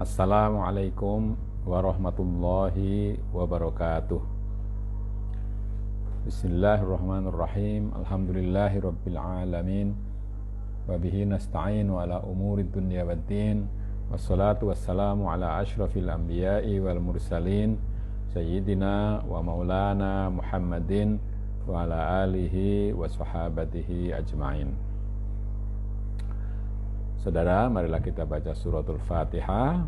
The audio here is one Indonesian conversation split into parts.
Assalamualaikum warahmatullahi wabarakatuh. Bismillahirrahmanirrahim. Alhamdulillahi rabbil alamin. Wabihi nasta'inu ala umuri dunya waddin. Wassalatu wassalamu ala ashrafil anbiya'i wal mursalin, Sayyidina wa maulana Muhammadin wa ala alihi wa sahabatihi ajma'in. Saudara, marilah kita baca suratul Fatihah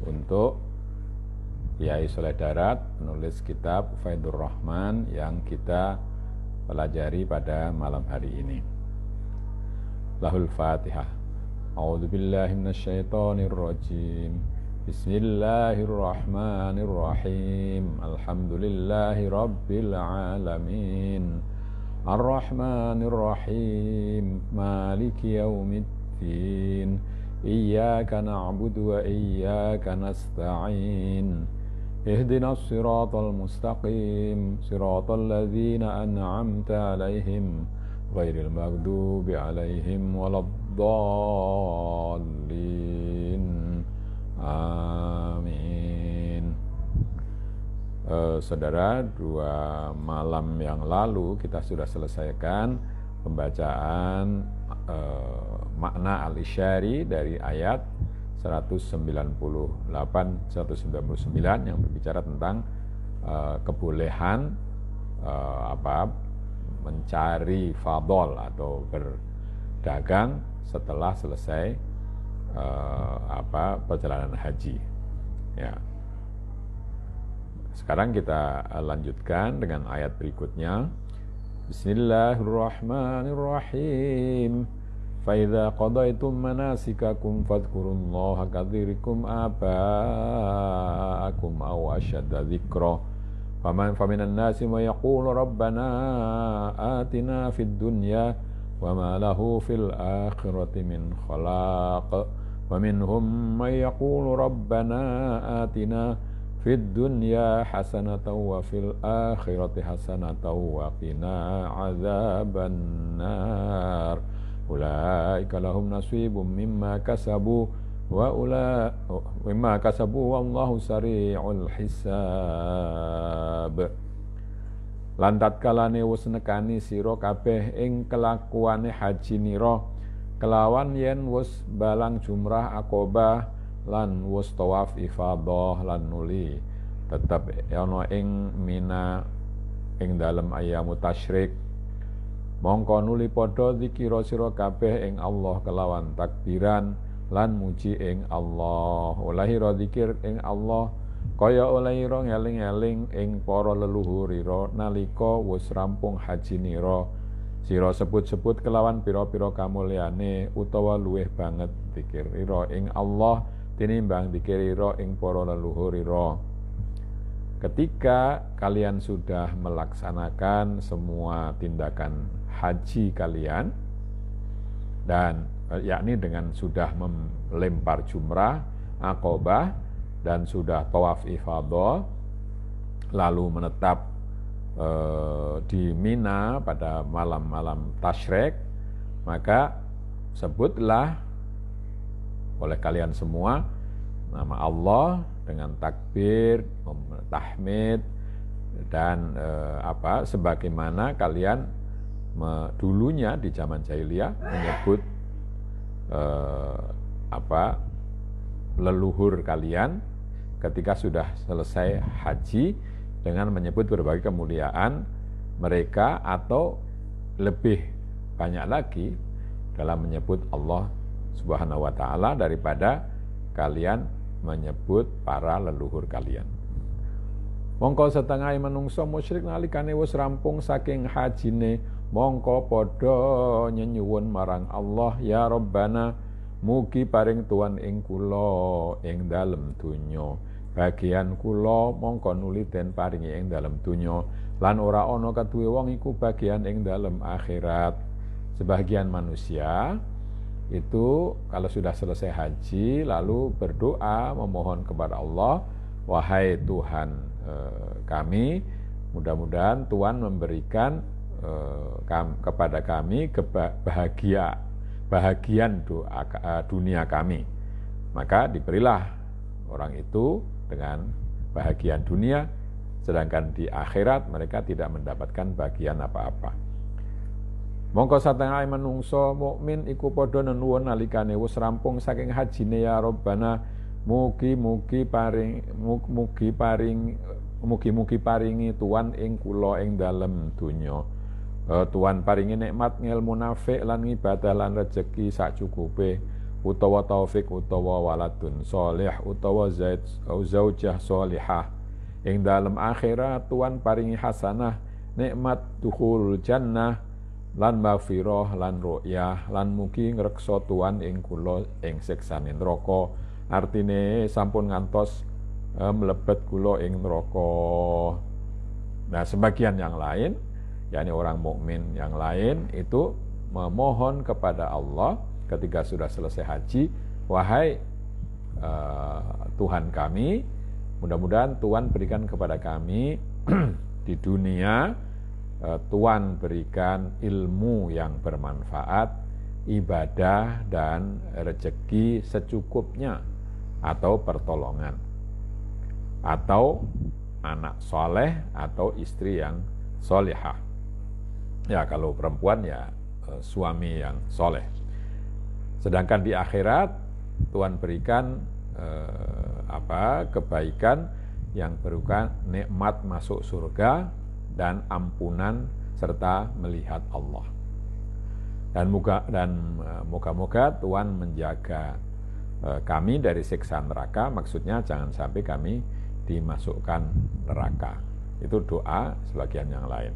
untuk Kiai Soleh Darat, penulis kitab Faidur Rahman yang kita pelajari pada malam hari ini. Lahul Fatihah. A'udzu billahi minasyaitonir rajim. Bismillahirrahmanirrahim. Alhamdulillahi rabbil alamin. Ar-Rahmanir Rahim. Maliki yaumiddin. Iyyaka na'budu wa iyyaka nasta'in. Ihdinas siratal mustaqim, siratal ladzina an'amta 'alaihim ghairil maghdubi 'alaihim waladdallin. Amin. Saudara, 2 malam yang lalu kita sudah selesaikan pembacaan makna al-isyari dari ayat 198-199 yang berbicara tentang kebolehan mencari fadol atau berdagang setelah selesai perjalanan haji. Ya. Sekarang kita lanjutkan dengan ayat berikutnya. Bismillahirrahmanirrahim. فَإِذَا قَضَيْتُمْ مَنَاسِكَكُمْ فَاذْكُرُوا اللَّهَ كَذِكْرِكُمْ آبَاءَكُمْ أَوْ أَشَدَّ ذِكْرًا فَمِنَ النَّاسِ مَن يَقُولُ رَبَّنَا آتِنَا فِي الدُّنْيَا وَمَا لَهُ فِي الْآخِرَةِ مِنْ خَلَاقٍ وَمِنْهُمْ مَن يَقُولُ رَبَّنَا آتِنَا فِي الدُّنْيَا حَسَنَةً وَفِي الْآخِرَةِ حَسَنَةً وَقِنَا عَذَابَ النَّارِ Ulaika lahum nasibum mimma kasabu wallahu sari'ul hisab. Lantat kalane wis nekani sira kabeh ing kelakuane haji nira kelawan yen wis balang jumrah Aqabah lan wis tawaf ifadah lan nuli tetep ana ing Mina ing dalem ayyamut tasyrik. Mongko nuli padha zikira sira kabeh ing Allah kelawan takbiran lan muji ing Allah. Olehira zikir ing Allah kaya olehira ngeling-eling ing para leluhurira nalika wis rampung haji nira. Sira sebut-sebut kelawan pira-pira kamulyane utawa luweh banget zikirira ing Allah tinimbang zikirira ing para leluhurira. Ketika kalian sudah melaksanakan semua tindakan haji kalian dan yakni dengan sudah melempar jumrah Aqabah dan sudah tawaf ifadah lalu menetap di Mina pada malam-malam tasyrik, maka sebutlah oleh kalian semua nama Allah dengan takbir, tahmid dan sebagaimana kalian dulunya di zaman jahiliyah menyebut leluhur kalian ketika sudah selesai haji dengan menyebut berbagai kemuliaan mereka atau lebih banyak lagi dalam menyebut Allah Subhanahu wa taala daripada kalian menyebut para leluhur kalian. Mongko setengah manungsa musyrik nalikane wis rampung saking hajine mongko padha nyenyuwun marang Allah, ya Rabbana mugi paring tuan ing kula ing dalem donya. Bagian kula mongko nuli den paringi ing dalem donya lan ora ana kaduwe wong iku bagian ing dalem akhirat. Sebagian manusia itu kalau sudah selesai haji lalu berdoa memohon kepada Allah, wahai Tuhan kami, mudah-mudahan Tuhan memberikan kepada kami bahagian dunia kami. Maka diberilah orang itu dengan bahagian dunia, sedangkan di akhirat mereka tidak mendapatkan bagian apa-apa. Mongko satengah manungsa mukmin iku padha nuwun nalikane wis rampung saking hajine ya Rabbana, mugi-mugi paringi Tuhan ing kula ing dalem donya. Tuhan paringi nikmat ngilmu nafi' lan ibadah lan rejeki sacukupe, utawa taufik utawa waladun sholih utawa zaujah sholihah. Ing dalem akhirat Tuhan paringi hasanah nikmat dukhul jannah lan maghfirah lan ru'yah lan mugi ngreksa Tuhan ing kula ing siksane neraka. Artine sampun ngantos mlebet kula ing neraka. Nah, sebagian yang lain, yakni orang mukmin yang lain itu memohon kepada Allah ketika sudah selesai haji, wahai Tuhan kami, mudah-mudahan Tuhan berikan kepada kami di dunia, Tuhan berikan ilmu yang bermanfaat, ibadah dan rezeki secukupnya, atau pertolongan, atau anak soleh, atau istri yang solihah. Ya, kalau perempuan ya suami yang soleh. Sedangkan di akhirat Tuhan berikan kebaikan yang berupa nikmat masuk surga dan ampunan serta melihat Allah. Dan moga-moga Tuhan menjaga kami dari siksa neraka, maksudnya jangan sampai kami dimasukkan neraka. Itu doa sebagian yang lain.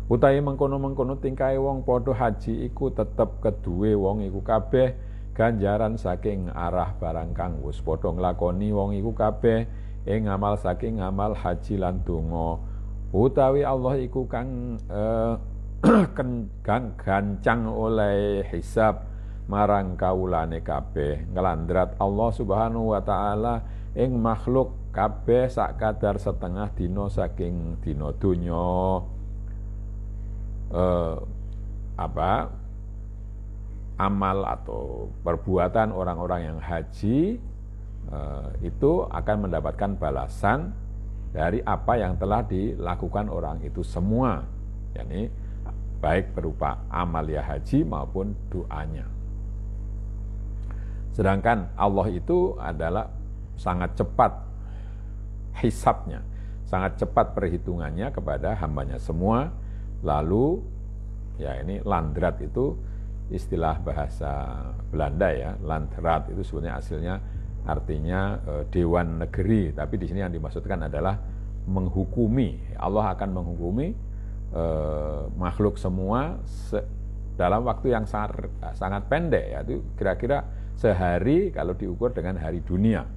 Utahe mengkono-mengkono tingkahe wong padha haji iku tetep keduwe wong iku kabeh ganjaran saking arah barang kang wis padha nglakoni wong iku kabeh ing amal saking amal haji lan donga. Utawi Allah iku kang gancang oleh hisab marang kawulane kabeh, nglandrat Allah Subhanahu wa taala ing makhluk kabeh sak kadar setengah dina saking dina donya. Amal atau perbuatan orang-orang yang haji itu akan mendapatkan balasan dari apa yang telah dilakukan orang itu semua, yakni baik berupa amalia haji maupun doanya. Sedangkan Allah itu adalah sangat cepat hisabnya, sangat cepat perhitungannya kepada hambanya semua. Lalu ya ini landrat itu istilah bahasa Belanda ya, landrat itu sebenarnya hasilnya artinya dewan negeri, tapi di sini yang dimaksudkan adalah menghukumi. Allah akan menghukumi makhluk semua dalam waktu yang sangat pendek, yaitu kira-kira sehari kalau diukur dengan hari dunia.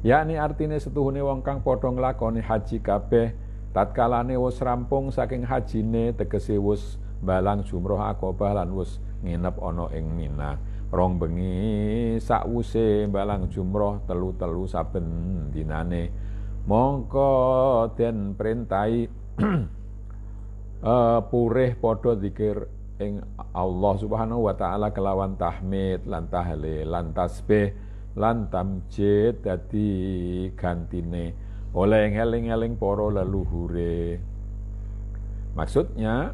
Yakni artine setuhune wong kang padha nglakoni haji kabeh tatkalane wis rampung saking hajine, tegese wis balang jumroh Aqabah lan wis nginep ana ing Mina. Rong bengi sakwuse balang jumroh telu-telu saben dinane, mongko den perintahi purih padha zikir ing Allah Subhanahu wa taala kelawan tahmid lan tahlil lan tasbih lan tamjid dadi gantine oleh eling-eling para leluhure. Maksudnya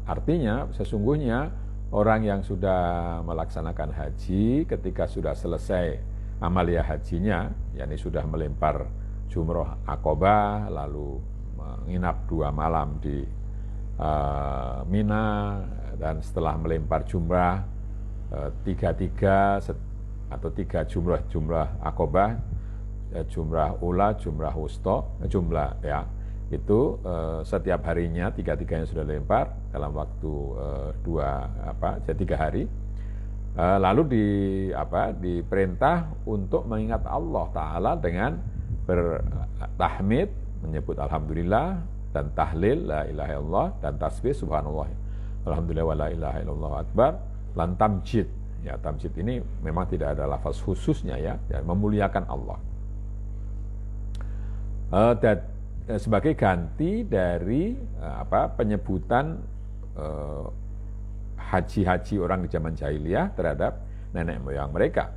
artinya sesungguhnya orang yang sudah melaksanakan haji ketika sudah selesai amalia hajinya, yakni sudah melempar jumroh Aqabah lalu menginap 2 malam di Mina, dan setelah melempar jumrah 3 jumrah Aqabah, jumrah ula, jumrah wusta, jumlah ya itu setiap harinya 3-3 yang sudah dilempar dalam waktu 3 hari, lalu diperintah untuk mengingat Allah Ta'ala dengan bertahmid, menyebut alhamdulillah dan tahlil la ilaha illallah dan tasbih subhanallah alhamdulillah wa la ilaha illallah akbar lan tamjid. Ya, tamjid ini memang tidak ada lafaz khususnya ya memuliakan Allah. Dan sebagai ganti dari penyebutan haji-haji orang di zaman jahiliyah terhadap nenek moyang mereka.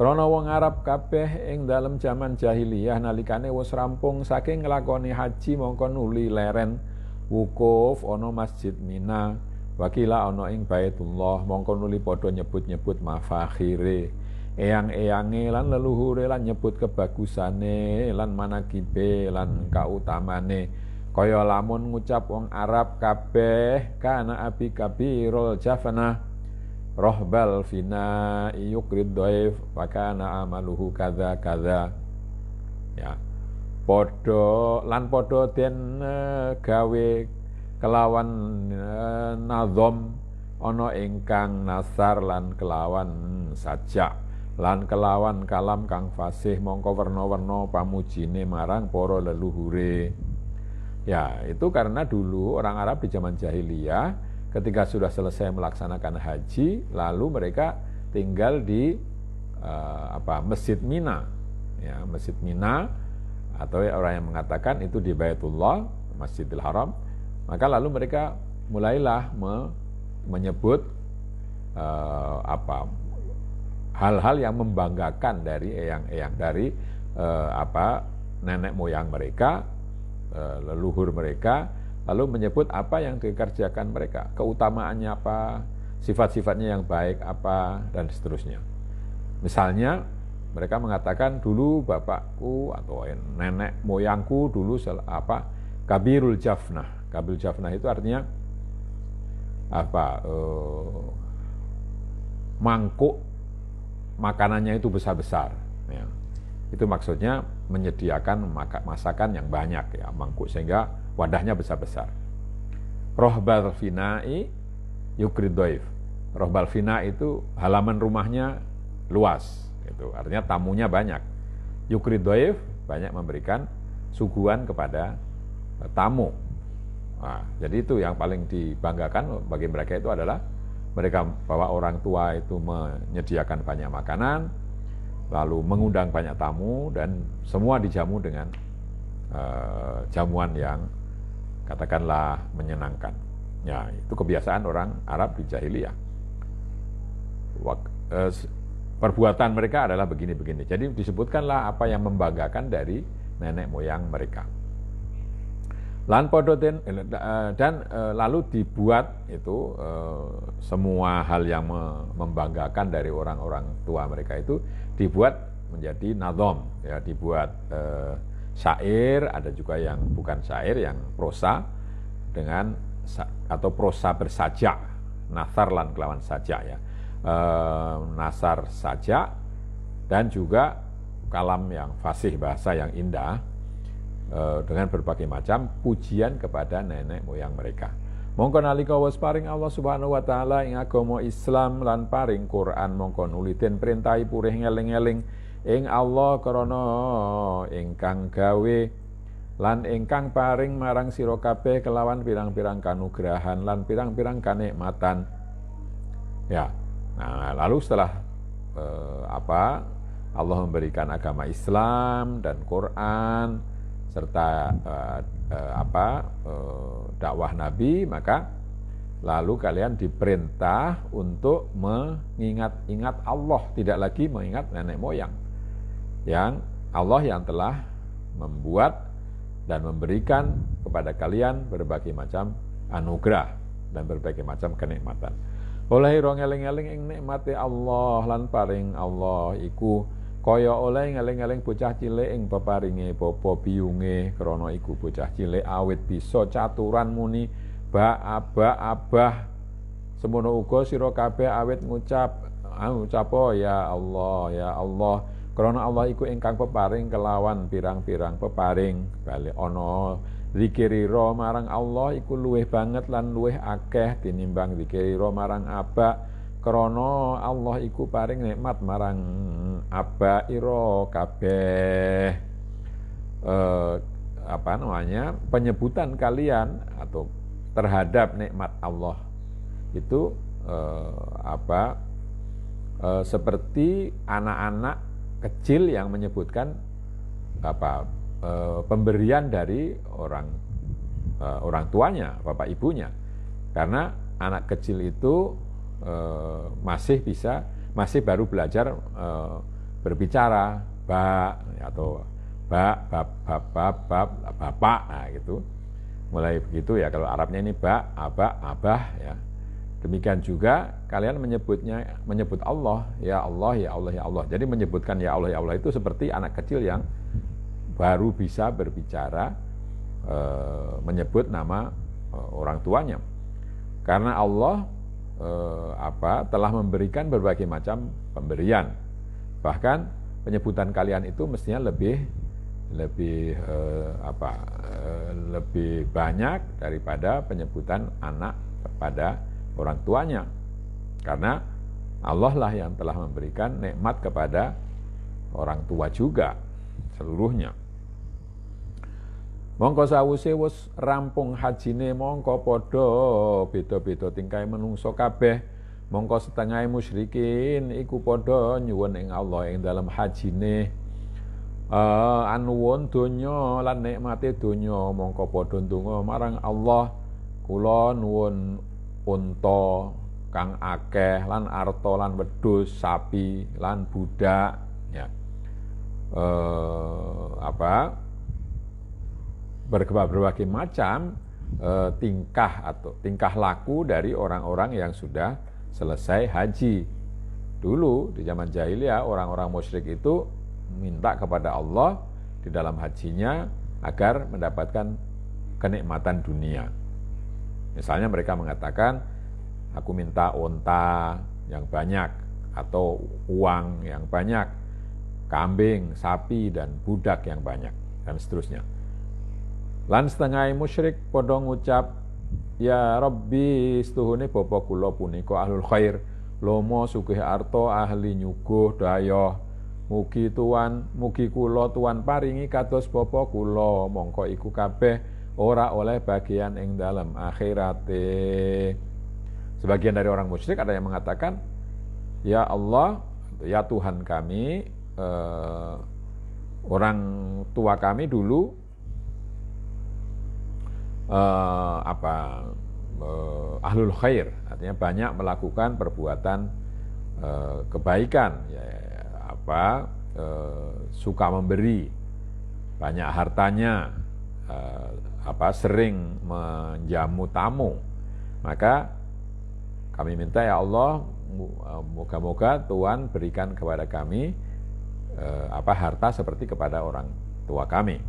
Krana wong Arab kabeh ing dalem jaman jahiliyah nalikane wis rampung saking nglakoni haji mongko nuli leren wukuf ana Masjid Mina, wakila ana ing Baitullah mongko nuli padha nyebut-nyebut mafakhire, eyang-eyange lan leluhure lan nyebut kebagusane lan manakibe lan kautamane, kaya lamun ngucap wong Arab kabeh kana abi kabirul jafna rohbal fina yukrid doif wakana amaluhu kadza kadza, ya podo lan podo den gawe kelawan nazom ana ingkang nasar lan kelawan sajak lan kelawan kalam kang fasih mongko werna-werna pamujine marang para leluhure. Ya, itu karena dulu orang Arab di zaman jahiliyah ketika sudah selesai melaksanakan haji, lalu mereka tinggal di Masjid Mina, ya, Masjid Mina, atau orang yang mengatakan itu di Baitullah, Masjidil Haram. Maka lalu mereka mulailah menyebut hal-hal yang membanggakan dari eyang-eyang, dari nenek moyang mereka, leluhur mereka. Lalu menyebut apa yang dikerjakan mereka, keutamaannya apa, sifat-sifatnya yang baik apa, dan seterusnya. Misalnya mereka mengatakan dulu bapakku atau nenek moyangku dulu kabirul jafnah. Kabirul jafnah itu artinya mangkuk makanannya itu besar-besar, ya. Itu maksudnya menyediakan masakan yang banyak, ya, mangkuk sehingga wadahnya besar-besar. Rohbal fina'i yukrid doif. Rohbal fina itu halaman rumahnya luas, itu artinya tamunya banyak. Yukrid doif banyak memberikan suguhan kepada tamu. Nah, jadi itu yang paling dibanggakan bagi mereka itu adalah mereka bahwa orang tua itu menyediakan banyak makanan, lalu mengundang banyak tamu dan semua dijamu dengan jamuan yang katakanlah menyenangkan. Ya, itu kebiasaan orang Arab di jahiliyah. Perbuatan mereka adalah begini-begini. Jadi disebutkanlah apa yang membanggakan dari nenek moyang mereka. Lan podoten dan lalu dibuat itu semua hal yang membanggakan dari orang-orang tua mereka itu dibuat menjadi nazom, ya, dibuat syair, ada juga yang bukan syair, yang prosa dengan atau prosa bersajak, nasar lan kelawan sajak, ya, nasar sajak, dan juga kalam yang fasih, bahasa yang indah, dengan berbagai macam pujian kepada nenek moyang mereka. Mongko nalika wis paring Allah Subhanahu wa taala ing agama Islam lan paring Quran, mongko nuliten perintahi purih ngeling-eling ing Allah krana ingkang gawe lan ingkang paring marang sira kabeh kelawan pirang-pirang kanugrahan lan pirang-pirang kanikmatan. Ya. Nah, lalu setelah Allah memberikan agama Islam dan Quran serta dakwah Nabi, maka lalu kalian diperintah untuk mengingat-ingat Allah, tidak lagi mengingat nenek moyang. Yang Allah yang telah membuat dan memberikan kepada kalian berbagai macam anugerah dan berbagai macam kenikmatan. Oleh ngeling-eling ing nikmate Allah lan paring Allah iku kaya oleh ngeling-eling bocah cilik ing peparinge bapa biyunge, krana iku bocah cilik awit bisa caturan muni abah semono uga sira kabeh awit ngucap ya Allah, ya Allah. Karena Allah iku ingkang peparing kelawan pirang-pirang peparing, bali ana zikirira marang Allah iku luwih banget lan luwih akeh tinimbang zikirira marang aba, krana Allah iku paring nikmat marang aba ira kabeh. Penyebutan kalian atau terhadap nikmat Allah itu seperti anak-anak kecil yang menyebutkan pemberian dari orang tuanya, bapak ibunya, karena anak kecil itu masih baru belajar berbicara, atau bapak, nah gitu. Mulai begitu ya, kalau Arabnya ini abah ya. Demikian juga kalian menyebut Allah, ya Allah, ya Allah, ya Allah. Jadi menyebutkan ya Allah itu seperti anak kecil yang baru bisa berbicara, menyebut nama orang tuanya. Karena Allah telah memberikan berbagai macam pemberian. Bahkan penyebutan kalian itu mestinya lebih banyak daripada penyebutan anak kepada orang tuanya. Karena Allah lah yang telah memberikan nikmat kepada orang tua juga seluruhnya. Mongko sawise wis rampung hajine mongko padha beda-beda tingkahe menungso kabeh. Mongko setengah musyrikin iku padha nyuwun ing Allah ing dalam hajine anuwun donya lan nikmate donya. Mongko padha ndonga marang Allah, kula nuwun unta kang akeh lan arta lan wedhus, sapi lan budak ya. Berbagai macam tingkah laku dari orang-orang yang sudah selesai haji. Dulu di zaman jahiliyah orang-orang musyrik itu minta kepada Allah di dalam hajinya agar mendapatkan kenikmatan dunia. Misalnya mereka mengatakan, aku minta unta yang banyak atau uang yang banyak, kambing, sapi dan budak yang banyak dan seterusnya. Lan setengah musyrik padha ngucap, ya Rabbi setuhune bapa kula punika ahlul khair, lomo sugih arta ahli nyuguh dayoh, mugi kula tuan paringi kados bapa kula, mongko iku kabeh ora oleh bagian ing dalam akhirate. Sebagian dari orang musyrik ada yang mengatakan, ya Allah, ya Tuhan kami, orang tua kami dulu ahlul khair, artinya banyak melakukan perbuatan kebaikan, suka memberi, banyak hartanya, sering menjamu tamu. Maka kami minta ya Allah, moga-moga Tuhan berikan kepada kami harta seperti kepada orang tua kami.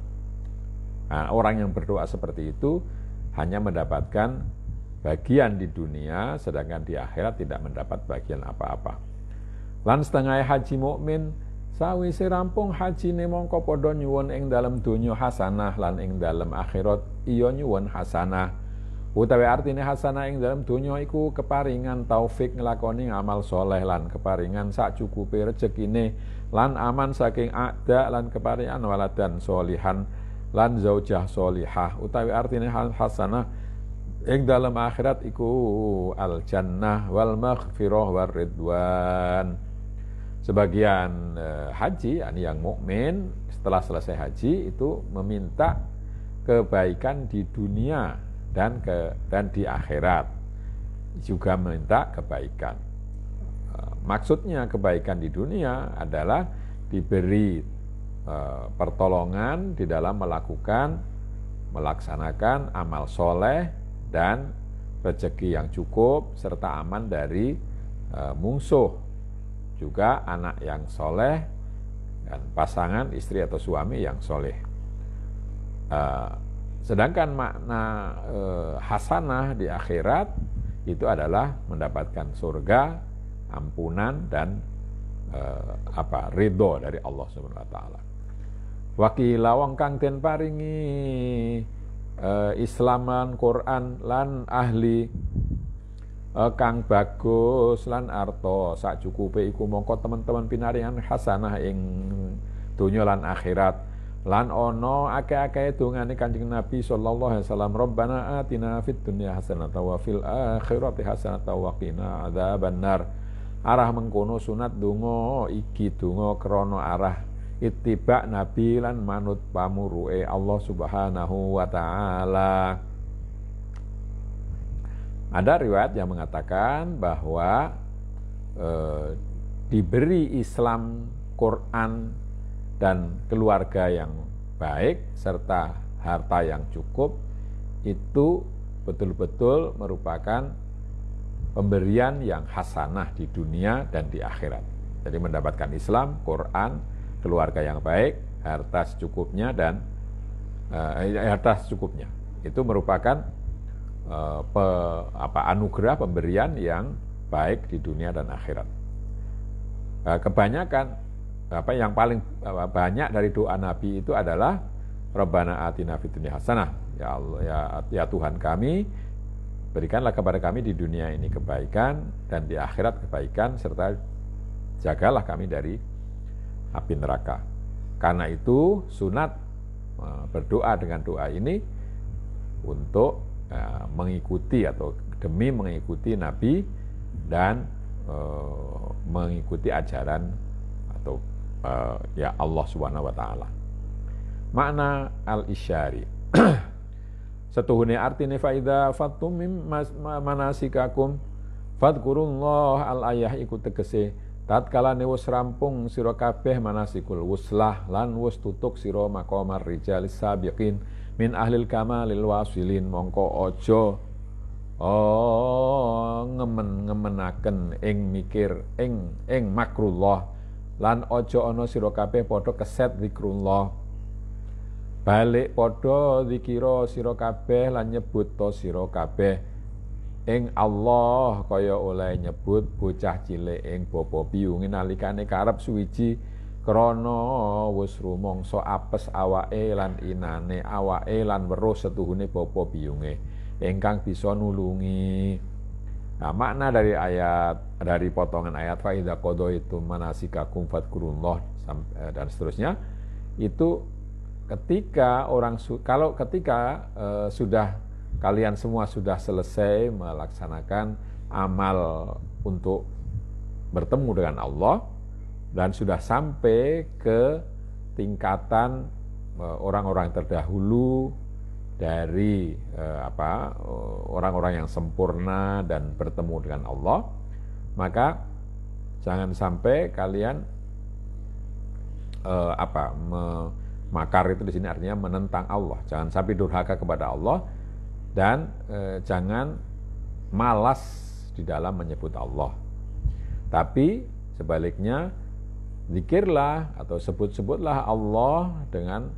Nah, orang yang berdoa seperti itu hanya mendapatkan bagian di dunia, sedangkan di akhirat tidak mendapat bagian apa-apa. Lan setengah haji mukmin sawise rampung hajine mongko padha nyuwun ing dalam donya hasanah lan ing dalam akhirat iya nyuwun hasanah. Utawi artine hasanah ing dalam donya iku keparingan taufik nglakoni amal soleh lan keparingan sacukupe rezekine lan aman saking a'da lan keparingan waladan solihan lan zaujah solihah. Utawi artine hasanah ing dalam akhirat iku al jannah wal maghfirah war ridwan. Sebagian haji, yang mukmin setelah selesai haji itu meminta kebaikan di dunia dan di akhirat juga meminta kebaikan. Maksudnya kebaikan di dunia adalah diberi pertolongan di dalam melaksanakan amal soleh dan rezeki yang cukup serta aman dari musuh. Juga anak yang soleh dan pasangan istri atau suami yang soleh. Sedangkan makna hasanah di akhirat itu adalah mendapatkan surga, ampunan dan ridho dari Allah Subhanahu wa taala. Wakila wong kang den paringi Islaman Quran lan ahli kang bagus lan arta sacukupe iku mongko teman-teman pinaringan hasanah ing donya lan akhirat. Lan ana akeh-akeh dongane Kanjeng Nabi sallallahu alaihi wasallam, Rabbana atina fid dunya hasanatan wa fil akhirati hasanatan wa qina adzabannar. Arah mengkono sunat donga iki donga krana arah ittiba Nabi lan manut pamuruke Allah Subhanahu wa taala. Ada riwayat yang mengatakan bahwa diberi Islam Quran dan keluarga yang baik serta harta yang cukup itu betul-betul merupakan pemberian yang hasanah di dunia dan di akhirat. Jadi mendapatkan Islam, Quran, keluarga yang baik, harta secukupnya dan harta secukupnya. Itu merupakan anugerah pemberian yang baik di dunia dan akhirat. Kebanyakan yang paling banyak dari doa Nabi itu adalah Rabbana atina fid dunya hasanah. Ya Allah, ya Tuhan kami, berikanlah kepada kami di dunia ini kebaikan dan di akhirat kebaikan serta jagalah kami dari api neraka. Karena itu sunat berdoa dengan doa ini untuk mengikuti atau demi mengikuti Nabi dan mengikuti ajaran atau ya Allah Subhanahu wa taala. Makna al-isyari setuhune artine faida fatum manasikakum fadkurullah al-ayah iku tegese tatkalane wis rampung sira kabeh manasikul wuslah lan wis tutuk sira maqamar rijalis sabiqin min ahlil kamalil wasilin mongko aja ngemenaken ing mikir ing makrullah lan aja ana sira kabeh padha keset zikrullah balik padha zikira sira kabeh lan nyebut to sira kabeh ing Allah kaya oleh nyebut bocah cilik ing bapa biyunge nalikane karep suwiji krana wis rumangsa apes awake lan inane awake lan weruh setuhune bapa biyunge ingkang bisa nulungi. Nah, makna dari potongan ayat fa idza qadaitum manasikakum fadhkurullah dan seterusnya itu ketika sudah kalian semua sudah selesai melaksanakan amal untuk bertemu dengan Allah dan sudah sampai ke tingkatan orang-orang terdahulu dari orang-orang yang sempurna dan bertemu dengan Allah, maka jangan sampai kalian makar itu di sini artinya menentang Allah. Jangan sampai durhaka kepada Allah dan jangan malas di dalam menyebut Allah. Tapi sebaliknya zikirlah atau sebut-sebutlah Allah dengan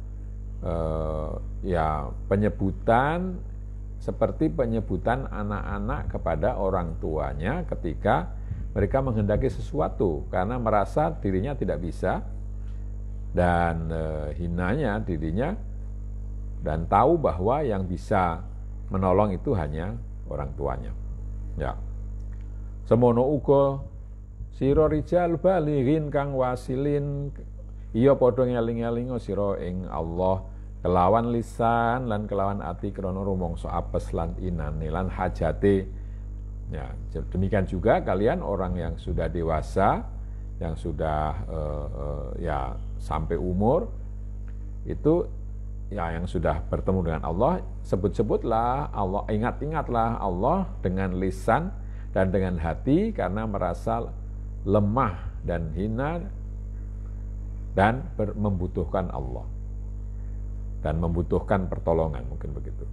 penyebutan seperti penyebutan anak-anak kepada orang tuanya ketika mereka menghendaki sesuatu karena merasa dirinya tidak bisa dan hinanya dirinya dan tahu bahwa yang bisa menolong itu hanya orang tuanya. Ya. Semono uga sira rijal balighin kang wasilin iya padha ngeling-elinga sira ing Allah kelawan lisan lan kelawan ati krana rumangsa apes lan inane lan hajate. Ya, demikian juga kalian orang yang sudah dewasa, yang sudah sampai umur itu ya yang sudah bertemu dengan Allah, sebut-sebutlah Allah, ingat-ingatlah Allah dengan lisan dan dengan hati karena merasa lemah dan hina dan membutuhkan Allah dan membutuhkan pertolongan, mungkin begitu.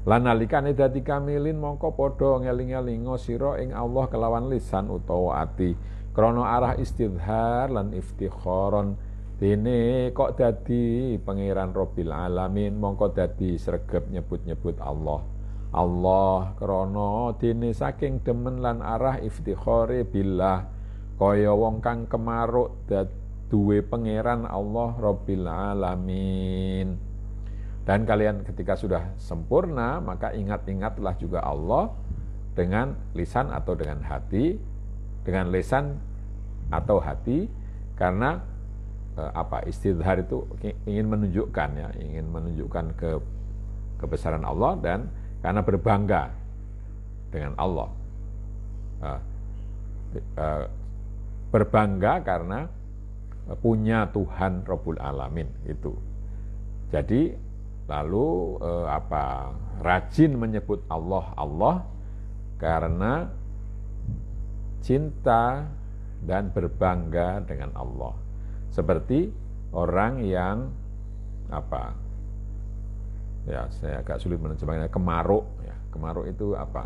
Lan nalikane dadi kamilin mongko padha ngeling-elinga sira ing Allah kelawan lisan utawa ati krana arah istidhar lan iftikharon dene kok dadi pangeran Rabbil Alamin mongko dadi sregep nyebut-nyebut Allah krana dene saking demen lan arah iftikhare billah kaya wong kang kemaruk duwe pangeran Allah Rabbil Alamin. Dan kalian ketika sudah sempurna maka ingat-ingatlah juga Allah dengan lisan atau dengan hati, dengan lisan atau hati karena istidhar itu ingin menunjukkan kebesaran Allah dan karena berbangga dengan Allah. Berbangga karena punya Tuhan Rabbul Alamin itu. Jadi lalu rajin menyebut Allah karena cinta dan berbangga dengan Allah. Seperti orang yang apa? Ya, saya agak sulit menerjemahkannya. Kemaruk, ya. Kemaruk itu apa?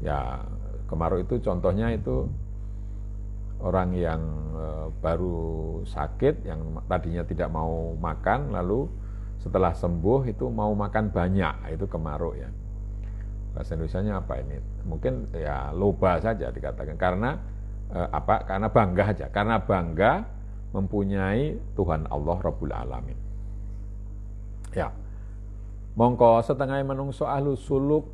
Ya, kemaruk itu contohnya itu orang yang baru sakit, yang tadinya tidak mau makan, lalu setelah sembuh itu mau makan banyak, itu kemaruk ya. Bahasa Indonesianya apa ini? Mungkin ya loba saja dikatakan, karena apa? Karena bangga aja, karena bangga mempunyai Tuhan Allah Rabbul Alamin. Ya, mongko setengah menungso ahlu suluk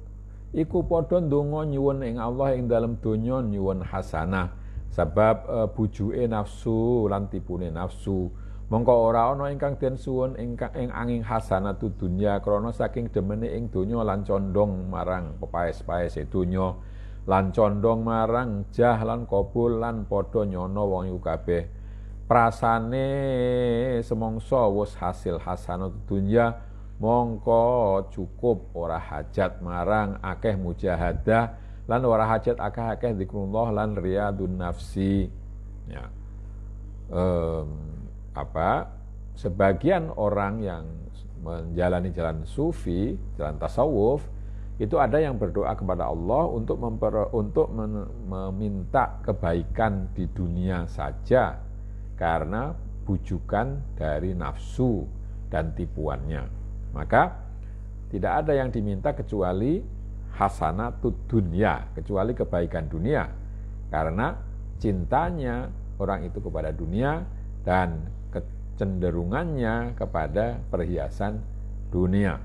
iku padha ndonga nyuwun ing Allah ing dalam donya nyuwun hasanah, sebab bujuke nafsu lan tipune nafsu. Mongko ora ana ingkang den suwun ingkang ing angin hasanatu dunya krana saking demene ing donya lan condong marang pepaes-paese donya, lan condong marang jah lan kabul lan padha nyono wong iku kabeh. Prasane semongso wis hasil hasanatu dunya, mongko cukup ora hajat marang akeh mujahadah lan ora hajat akeh-akeh zikrullah lan riyadun nafsi. Ya. Sebagian orang yang menjalani jalan sufi, jalan tasawuf, itu ada yang berdoa kepada Allah untuk meminta kebaikan di dunia saja karena bujukan dari nafsu dan tipuannya. Maka tidak ada yang diminta kecuali hasanatud dunya, kecuali kebaikan dunia, karena cintanya orang itu kepada dunia dan kecenderungannya kepada perhiasan dunia,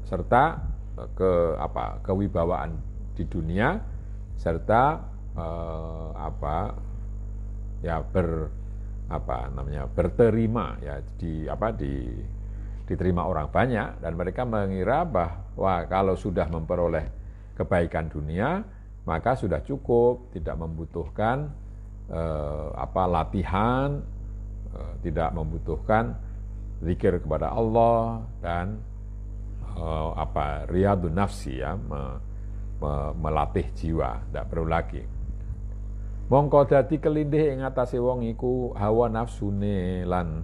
serta kewibawaan di dunia, serta berterima ya diterima orang banyak, dan mereka mengira bahwa kalau sudah memperoleh kebaikan dunia maka sudah cukup, tidak membutuhkan latihan, tidak membutuhkan zikir kepada Allah dan riyadun nafsi ya, melatih jiwa, tidak perlu lagi. Mongko dadi kelindih ing atase wong iku hawa nafsune lan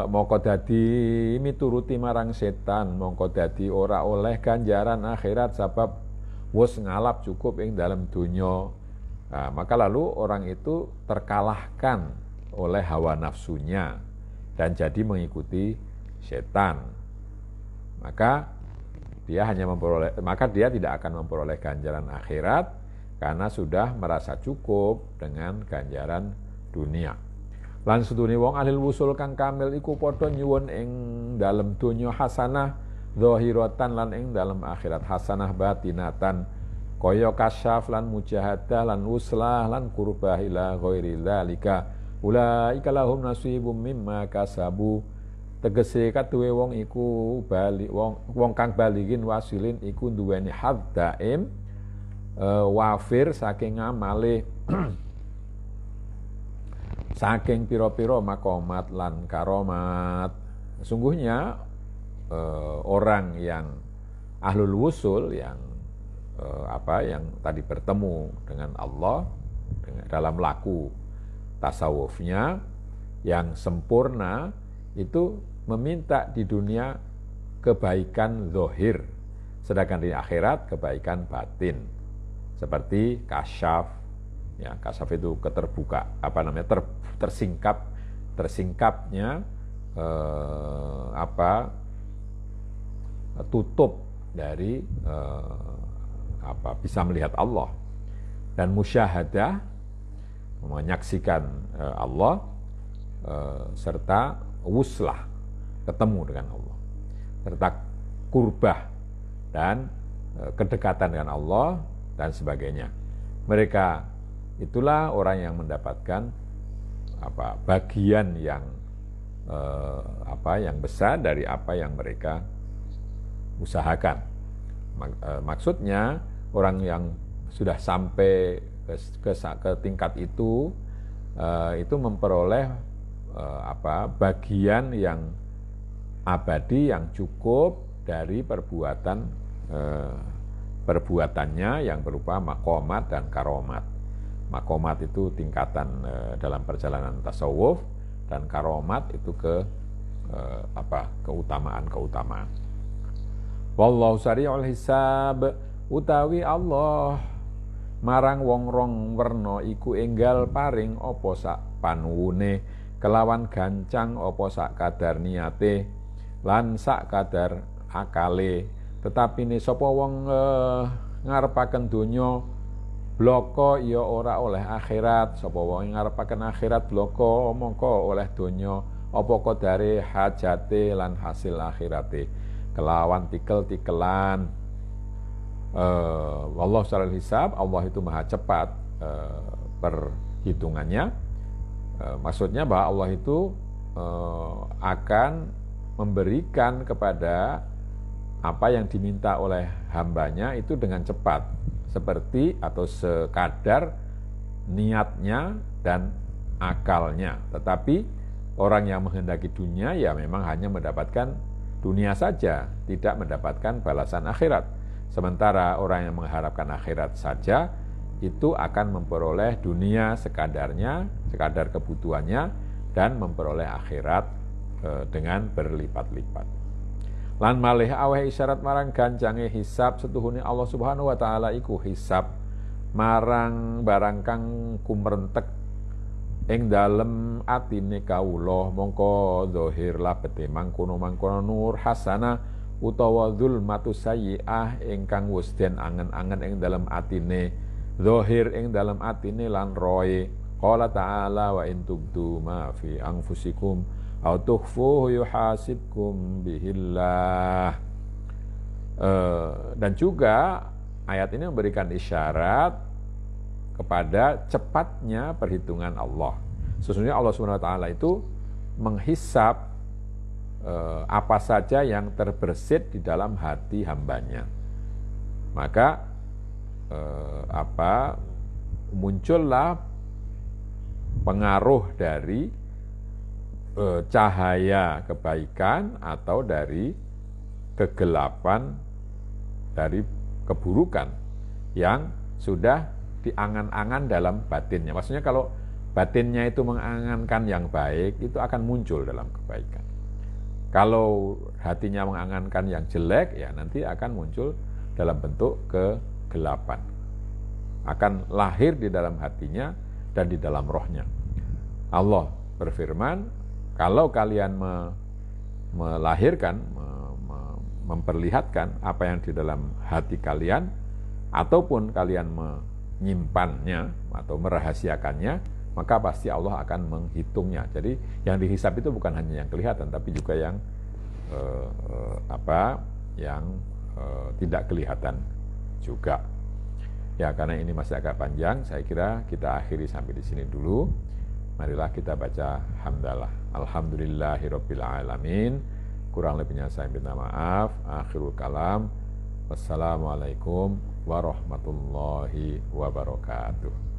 mongko dadi mituruti marang setan, mongko dadi ora oleh ganjaran akhirat sebab wis ngalap cukup ing dalam dunya. Nah, maka lalu orang itu terkalahkan oleh hawa nafsunya dan jadi mengikuti setan. Maka dia tidak akan memperoleh ganjaran akhirat karena sudah merasa cukup dengan ganjaran dunia. Lan sedune wong ahli wusul kang kamil iku padha nyuwun ing dalem donya hasanah zahiratan lan ing dalem akhirat hasanah batinatan, kaya kasyaf lan mujahadah lan uslah lan qurbah ila ghairi dzalika ulaika lahum nasibum mimma kasabu. Tegese kaduwe wong iku wong kang baligin wasilin iku duweni haddaim wafir saking amale saking pira-pira makomat lan karomat. Sungguhnya orang yang ahlul wusul yang yang tadi bertemu dengan Allah dalam laku tasawufnya yang sempurna itu meminta di dunia kebaikan zahir, sedangkan di akhirat kebaikan batin. Seperti kasyaf, ya kasyaf itu keterbuka, tersingkapnya tutup dari bisa melihat Allah, dan musyahadah menyaksikan Allah, serta wuslah ketemu dengan Allah, serta kurbah dan kedekatan dengan Allah dan sebagainya. Mereka itulah orang yang mendapatkan bagian yang yang besar dari apa yang mereka usahakan. Maksudnya orang yang sudah sampai ke tingkat itu memperoleh bagian yang abadi yang cukup dari perbuatan perbuatannya yang berupa maqamat dan karomat. Maqamat itu tingkatan dalam perjalanan tasawuf, dan karomat itu keutamaan-keutamaan. Wallahu sari'ul hisab, utawi Allah marang wong rong werna iku enggal paring apa sak panuwune kelawan gancang apa sak kadar niate lan sak kadar akale. Tetapi ne sapa wong ngarepaken donya bloko ya ora oleh akhirat, sapa wong ngarepaken akhirat bloko mongko oleh donya apa kadare hajate lan hasil akhirate kelawan tikel-tikelan. Wallahu sari'ul hisab, Allah itu maha cepat perhitungannya. Maksudnya bahwa Allah itu akan memberikan kepada apa yang diminta oleh hambanya itu dengan cepat, seperti atau sekadar niatnya dan akalnya. Tetapi orang yang menghendaki dunia ya memang hanya mendapatkan dunia saja, tidak mendapatkan balasan akhirat. Sementara orang yang mengharapkan akhirat saja itu akan memperoleh dunia sekadarnya, sekadar kebutuhannya, dan memperoleh akhirat dengan berlipat-lipat. Lan malih aweh isyarat marang ganjange hisab setuhune Allah Subhanahu wa taala iku hisab marang barang kang kumrentek ing dalem atine kawula, mongko zahir labete mangkono-mangkono nur hasana utawa zulmatu sayyi'ah ingkang wis den angen-angen ing dalem atine, zahir ing dalem atine lan roe. Qala ta'ala wa in tubdu ma fi anfusikum aw tukhfuhu yuhasibkum bihillah. Dan juga ayat ini memberikan isyarat kepada cepatnya perhitungan Allah. Sesungguhnya Allah SWT itu menghisab apa saja yang terbersit di dalam hati hambanya. Maka muncullah pengaruh dari cahaya kebaikan atau dari kegelapan, dari keburukan yang sudah diangan-angan dalam batinnya. Maksudnya kalau batinnya itu mengangankan yang baik, itu akan muncul dalam kebaikan. Kalau hatinya mengangankan yang jelek, ya nanti akan muncul dalam bentuk kegelapan. Akan lahir di dalam hatinya dan di dalam rohnya. Allah berfirman, kalau kalian melahirkan, memperlihatkan apa yang di dalam hati kalian, ataupun kalian menyimpannya atau merahasiakannya, maka pasti Allah akan menghitungnya. Jadi yang dihisab itu bukan hanya yang kelihatan, tapi juga yang tidak kelihatan juga. Ya, karena ini masih agak panjang, saya kira kita akhiri sampai di sini dulu. Marilah kita baca hamdalah. Alhamdulillahirabbil alamin. Kurang lebihnya saya minta maaf. Akhirul kalam. Wassalamualaikum warahmatullahi wabarakatuh.